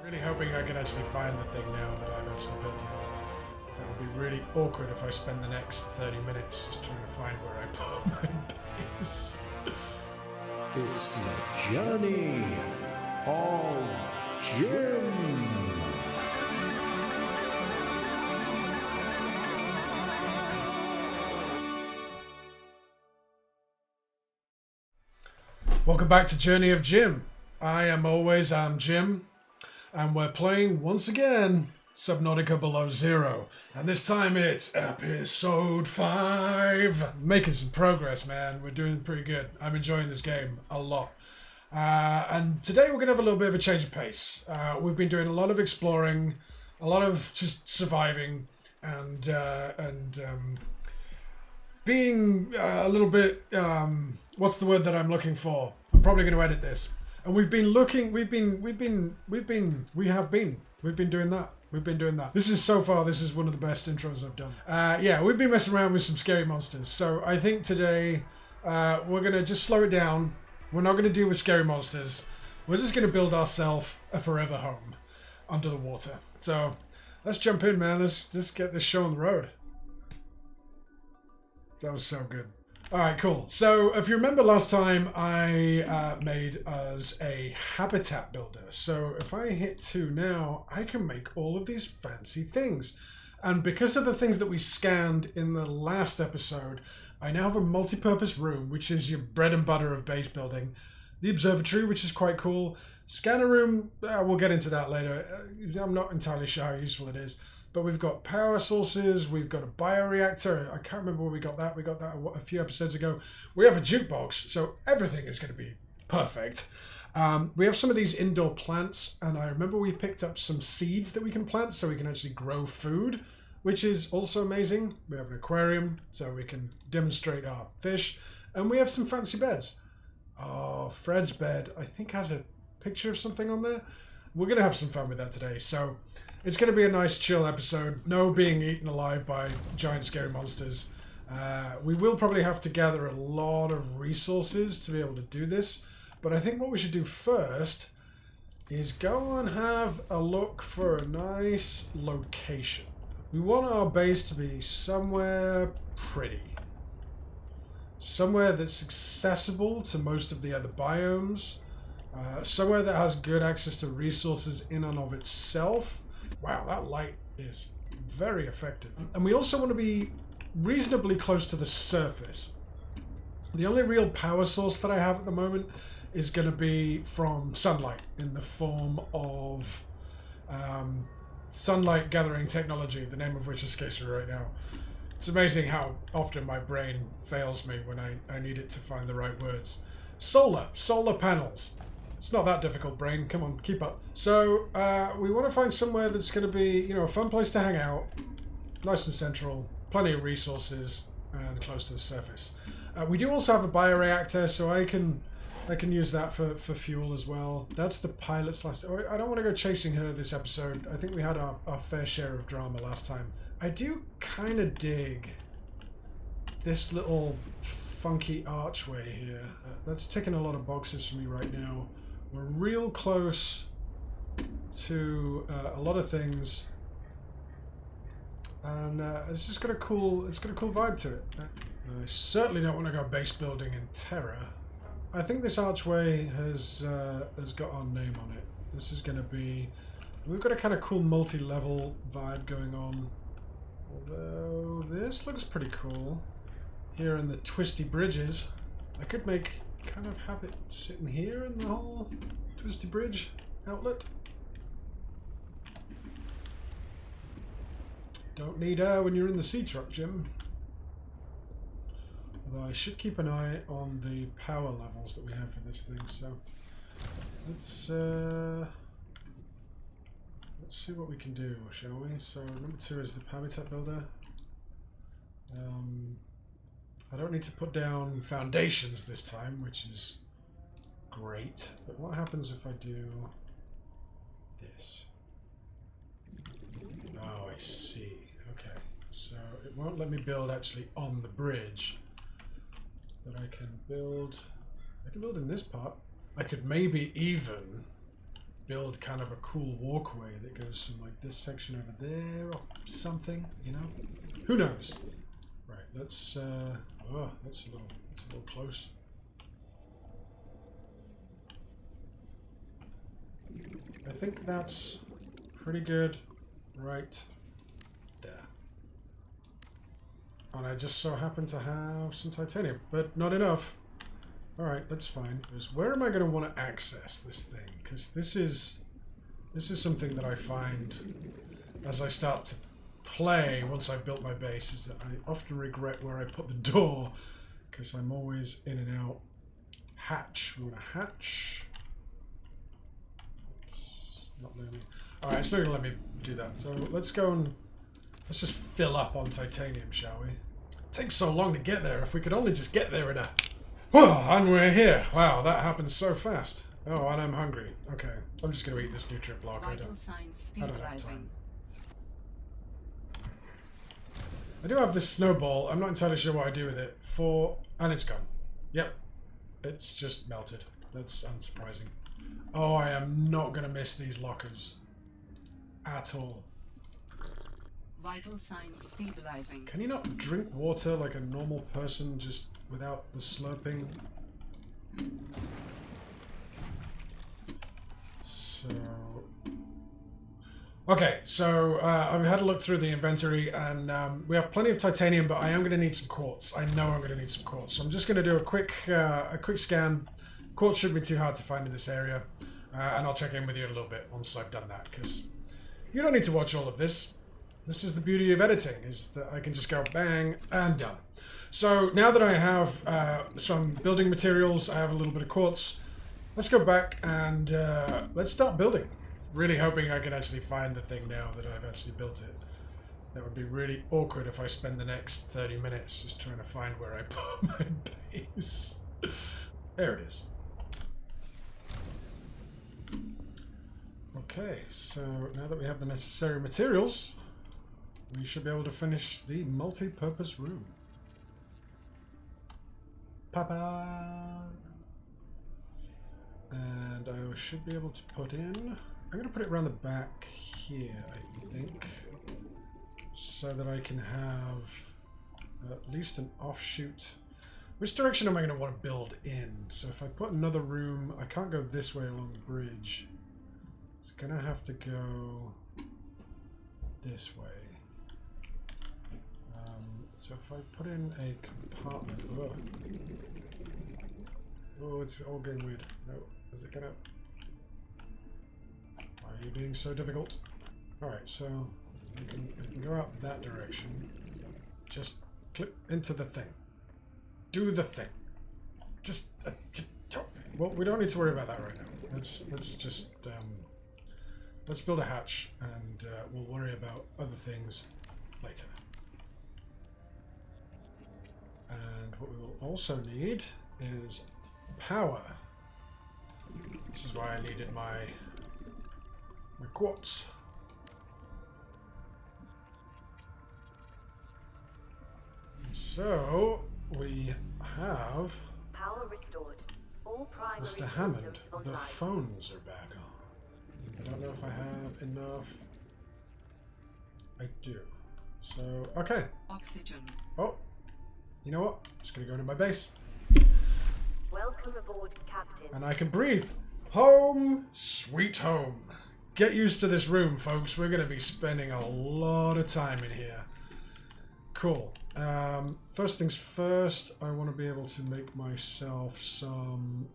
Really hoping I can actually find the thing now that I've actually built it. That would be really awkward if I spend the next 30 minutes just trying to find where I put my base. It's the journey of Jim. Welcome back to Journey of Jim. I'm Jim, and we're playing once again Subnautica Below Zero. And this time it's episode 5. Making some progress, man. We're doing pretty good. I'm enjoying this game a lot. And today we're going to have a little bit of a change of pace. We've been doing a lot of exploring, a lot of just surviving, and being a little bit, what's the word that I'm looking for? I'm probably going to edit this. And we've been doing that. We've been doing that. This is one of the best intros I've done. Yeah, we've been messing around with some scary monsters. So I think today we're going to just slow it down. We're not going to deal with scary monsters. We're just going to build ourselves a forever home under the water. So let's jump in, man. Let's just get this show on the road. That was so good. All right, cool. So if you remember last time, I made us a habitat builder. So if I hit 2 now, I can make all of these fancy things. And because of the things that we scanned in the last episode, I now have a multi-purpose room, which is your bread and butter of base building. The observatory, which is quite cool. Scanner room, we'll get into that later. I'm not entirely sure how useful it is. But we've got power sources, we've got a bioreactor. I can't remember where we got that. We got that a few episodes ago. We have a jukebox, so everything is going to be perfect. We have some of these indoor plants, and I remember we picked up some seeds that we can plant so we can actually grow food, which is also amazing. We have an aquarium, so we can demonstrate our fish, and we have some fancy beds. Oh, Fred's bed, I think, has a picture of something on there. We're going to have some fun with that today, so it's going to be a nice chill episode. No being eaten alive by giant scary monsters. We will probably have to gather a lot of resources to be able to do this. But I think what we should do first is go and have a look for a nice location. We want our base to be somewhere pretty. Somewhere that's accessible to most of the other biomes. Somewhere that has good access to resources in and of itself. Wow, that light is very effective. And we also want to be reasonably close to the surface. The only real power source that I have at the moment is going to be from sunlight in the form of sunlight gathering technology, the name of which escapes me right now. It's amazing how often my brain fails me when I need it to find the right words. Solar panels. It's not that difficult, brain. Come on, keep up. So we want to find somewhere that's going to be, a fun place to hang out, nice and central, plenty of resources, and close to the surface. We do also have a bioreactor, so I can use that for fuel as well. That's the pilot's last. I don't want to go chasing her this episode. I think we had our fair share of drama last time. I do kind of dig this little funky archway here. That's ticking a lot of boxes for me right now. We're real close to a lot of things, and it's just got a cool vibe to it. I certainly don't want to go base building in Terra. I think this archway has got our name on it. This is going to be. We've got a kind of cool multi-level vibe going on. Although this looks pretty cool. Here in the twisty bridges, I could kind of have it sitting here in the whole twisty bridge outlet. Don't need air when you're in the sea truck, Jim. Although I should keep an eye on the power levels that we have for this thing. So let's see what we can do, shall we? So number 2 is the habitat builder. I don't need to put down foundations this time, which is great. But what happens if I do this? Oh, I see. Okay. So it won't let me build actually on the bridge. But I can build in this part. I could maybe even build kind of a cool walkway that goes from like this section over there or something, you know? Who knows? Right, let's oh, that's a little close. I think that's pretty good right there. And I just so happen to have some titanium, but not enough. Alright, that's fine. Because where am I going to want to access this thing? Because this is something that I find as I start to play, once I've built my base, is that I often regret where I put the door. Because I'm always in and out. Hatch. We want a hatch. It's not letting me. Alright, it's not going to let me do that. So let's go and let's just fill up on titanium, shall we? It takes so long to get there. If we could only just get there in a... Oh, and we're here. Wow, that happened so fast. Oh, and I'm hungry. Okay, I'm just going to eat this nutrient block. I don't have time. I do have this snowball. I'm not entirely sure what I do with it. And it's gone. Yep. It's just melted. That's unsurprising. Oh, I am not going to miss these lockers. At all. Vital signs stabilizing. Can you not drink water like a normal person just without the slurping? So... Okay, so I've had a look through the inventory and we have plenty of titanium, but I am going to need some quartz. I know I'm going to need some quartz. So I'm just going to do a quick scan. Quartz shouldn't be too hard to find in this area. And I'll check in with you in a little bit once I've done that, because you don't need to watch all of this. This is the beauty of editing, is that I can just go bang and done. So now that I have some building materials, I have a little bit of quartz, let's go back and let's start building. Really hoping I can actually find the thing now that I've actually built it. That would be really awkward if I spend the next 30 minutes just trying to find where I put my base. There it is. Okay, so now that we have the necessary materials, we should be able to finish the multi-purpose room. Papa! And I should be able to put in... I'm going to put it around the back here, I think, so that I can have at least an offshoot. Which direction am I going to want to build in? So if I put another room, I can't go this way along the bridge. It's going to have to go this way. So if I put in a compartment... Oh, it's all getting weird. No, is it going to... Why are you being so difficult? Alright, so I can go out that direction. Just clip into the thing. Do the thing. Just well, we don't need to worry about that right now. Let's just let's build a hatch, and we'll worry about other things later. And what we will also need is power. This is why I needed my quartz. So we have power restored. All primary Mr. Hammond. systems The online. phones are back on. I don't know if I have enough. I do. So okay. Oxygen. Oh, you know what? Just gonna go to my base. Welcome aboard, Captain. And I can breathe. Home, sweet home. Get used to this room, folks. We're going to be spending a lot of time in here. Cool. First things first, I want to be able to make myself some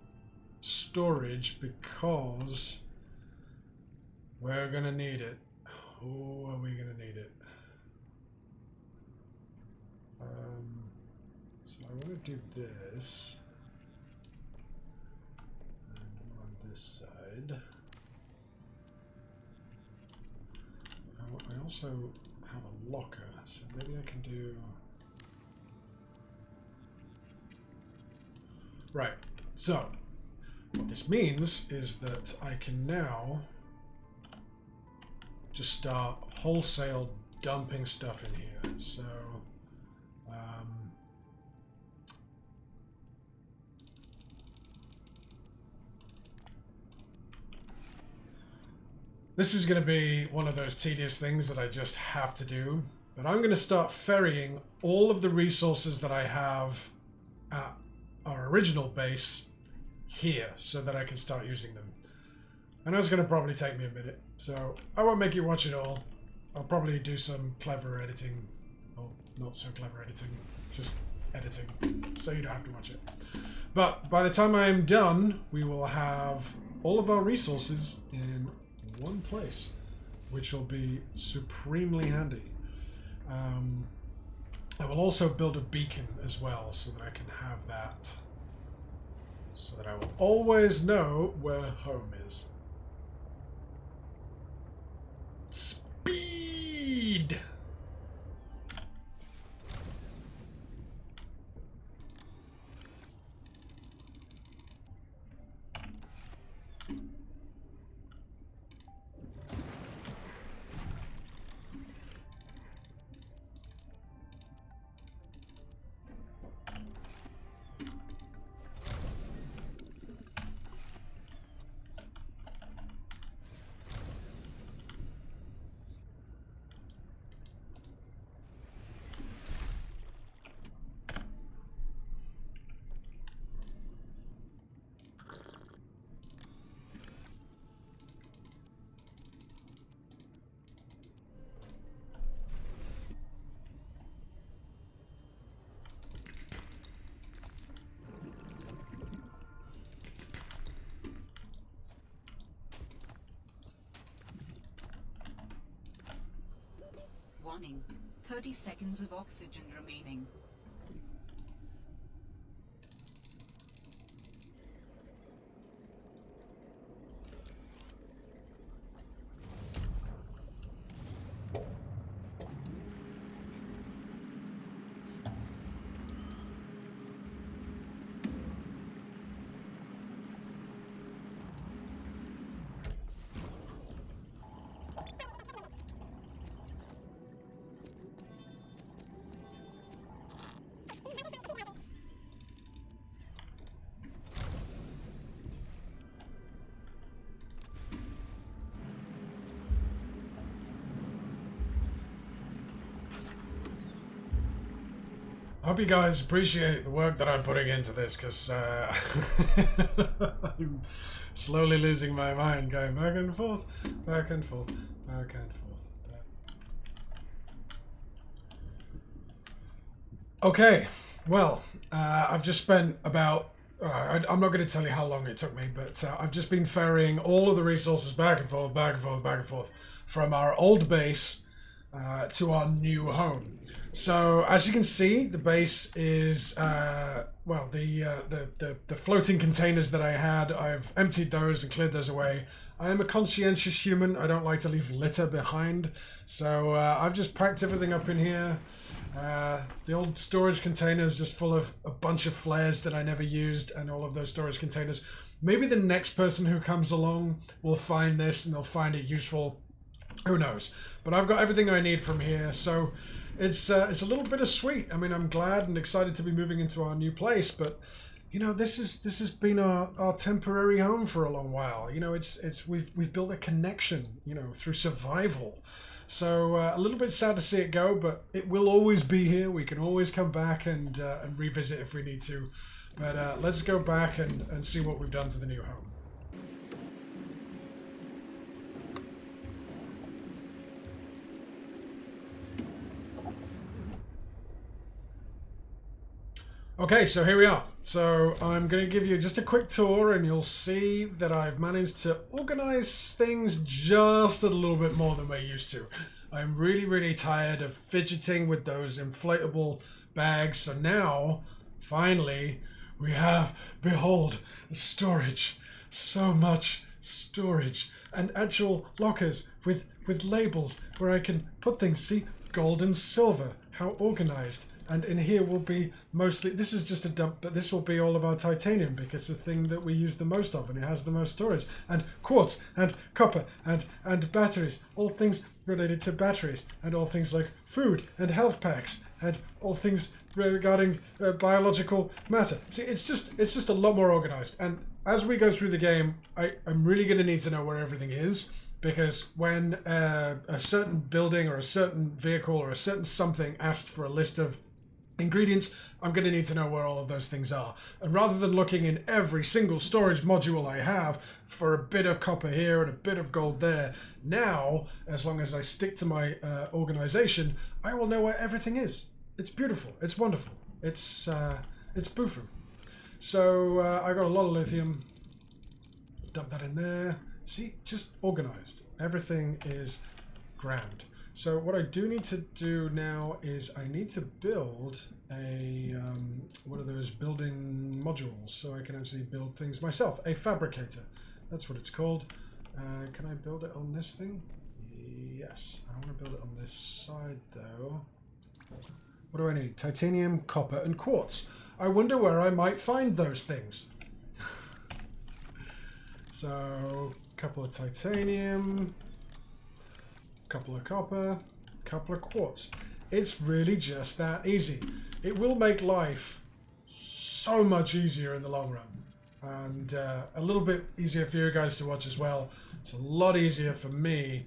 storage because we're going to need it. Oh, are we going to need it? So I want to do this. On this side. I also have a locker, so maybe I can do... Right, so what this means is that I can now just start wholesale dumping stuff in here. So This is going to be one of those tedious things that I just have to do. But I'm going to start ferrying all of the resources that I have at our original base here so that I can start using them. I know it's going to probably take me a minute, so I won't make you watch it all. I'll probably do some clever editing. Well, not so clever editing, just editing, so you don't have to watch it. But by the time I am done, we will have all of our resources in one place, which will be supremely handy. I will also build a beacon as well, so that I can have that, so that I will always know where home is. Speed! Warning. 30 seconds of oxygen remaining. I hope you guys appreciate the work that I'm putting into this, because I'm slowly losing my mind, going back and forth, back and forth, back and forth. Okay, well, I've just spent about, I'm not going to tell you how long it took me, but I've just been ferrying all of the resources back and forth, back and forth, back and forth from our old base to our new home. So as you can see, the base is well, the floating containers that I had, I've emptied those and cleared those away. I am a conscientious human. I don't like to leave litter behind, so I've just packed everything up in here. The old storage containers just full of a bunch of flares that I never used, and all of those storage containers. Maybe the next person who comes along will find this and they'll find it useful. Who knows? But I've got everything I need from here, so it's a little bittersweet. I mean, I'm glad and excited to be moving into our new place, but you know, this has been our temporary home for a long while. You know, we've built a connection, you know, through survival. So a little bit sad to see it go, but it will always be here. We can always come back and revisit if we need to. But let's go back and see what we've done to the new home. Okay, so here we are. So I'm going to give you just a quick tour and you'll see that I've managed to organize things just a little bit more than we're used to. I'm really, really tired of fidgeting with those inflatable bags. So now, finally, we have, behold, storage. So much storage. And actual lockers with labels where I can put things. See, gold and silver. How organized. And in here will be mostly, this is just a dump, but this will be all of our titanium because it's the thing that we use the most of and it has the most storage. And quartz and copper and batteries, all things related to batteries, and all things like food and health packs and all things regarding biological matter. See, it's just a lot more organized. And as we go through the game, I'm really going to need to know where everything is. because when a certain building or a certain vehicle or a certain something asked for a list of ingredients, I'm going to need to know where all of those things are. And rather than looking in every single storage module I have for a bit of copper here and a bit of gold there, now, as long as I stick to my organization, I will know where everything is. It's beautiful. It's wonderful. It's Bufu. So I got a lot of lithium. Dump that in there. See, just organized. Everything is grand. So what I do need to do now is I need to build a, what are those building modules, so I can actually build things myself. A fabricator. That's what it's called. Can I build it on this thing? Yes. I want to build it on this side though. What do I need? Titanium, copper, and quartz. I wonder where I might find those things. So, couple of titanium, couple of copper, couple of quartz. It's really just that easy. It will make life so much easier in the long run, and a little bit easier for you guys to watch as well. It's a lot easier for me,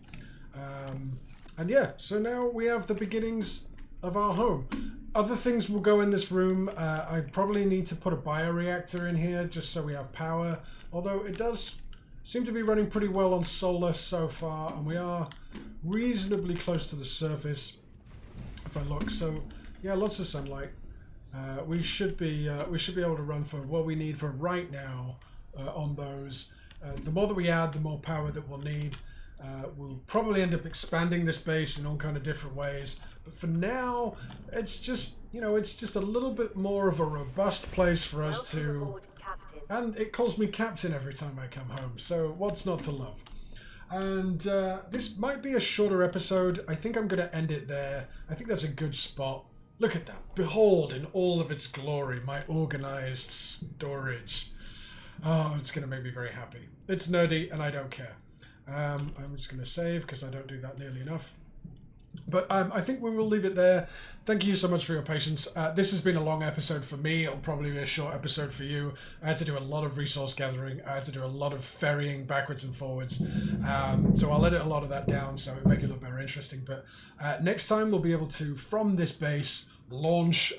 and yeah, so now we have the beginnings of our home. Other things will go in this room. I probably need to put a bioreactor in here just so we have power, although it does seem to be running pretty well on solar so far, and we are reasonably close to the surface if I look. So yeah, lots of sunlight. We should be able to run for what we need for right now on those. The more that we add, the more power that we'll need. We'll probably end up expanding this base in all kind of different ways, but for now it's just, you know, it's just a little bit more of a robust place for us Welcome to, aboard, Captain. and it calls me captain every time I come home, so what's not to love? And this might be a shorter episode. I think I'm going to end it there. I think that's a good spot. Look at that. Behold in all of its glory my organized storage. Oh, it's going to make me very happy. It's nerdy and I don't care. I'm just going to save because I don't do that nearly enough. But I think we will leave it there. Thank you so much for your patience. This has been a long episode for me. It'll probably be a short episode for you. I had to do a lot of resource gathering. I had to do a lot of ferrying backwards and forwards. So I'll edit a lot of that down so it'll make it a little more interesting. But next time we'll be able to, from this base, launch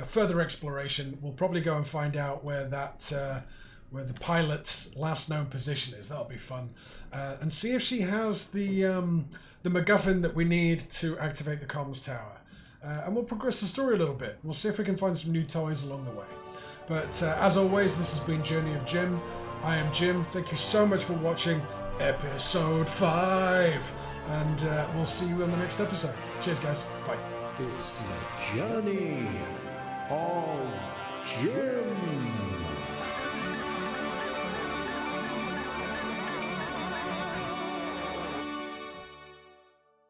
further exploration. We'll probably go and find out where that... where the pilot's last known position is. That'll be fun. And see if she has the MacGuffin that we need to activate the comms tower. And we'll progress the story a little bit. We'll see if we can find some new toys along the way. But as always, this has been Journey of Jim. I am Jim. Thank you so much for watching episode 5. And we'll see you in the next episode. Cheers, guys. Bye. It's the journey of Jim.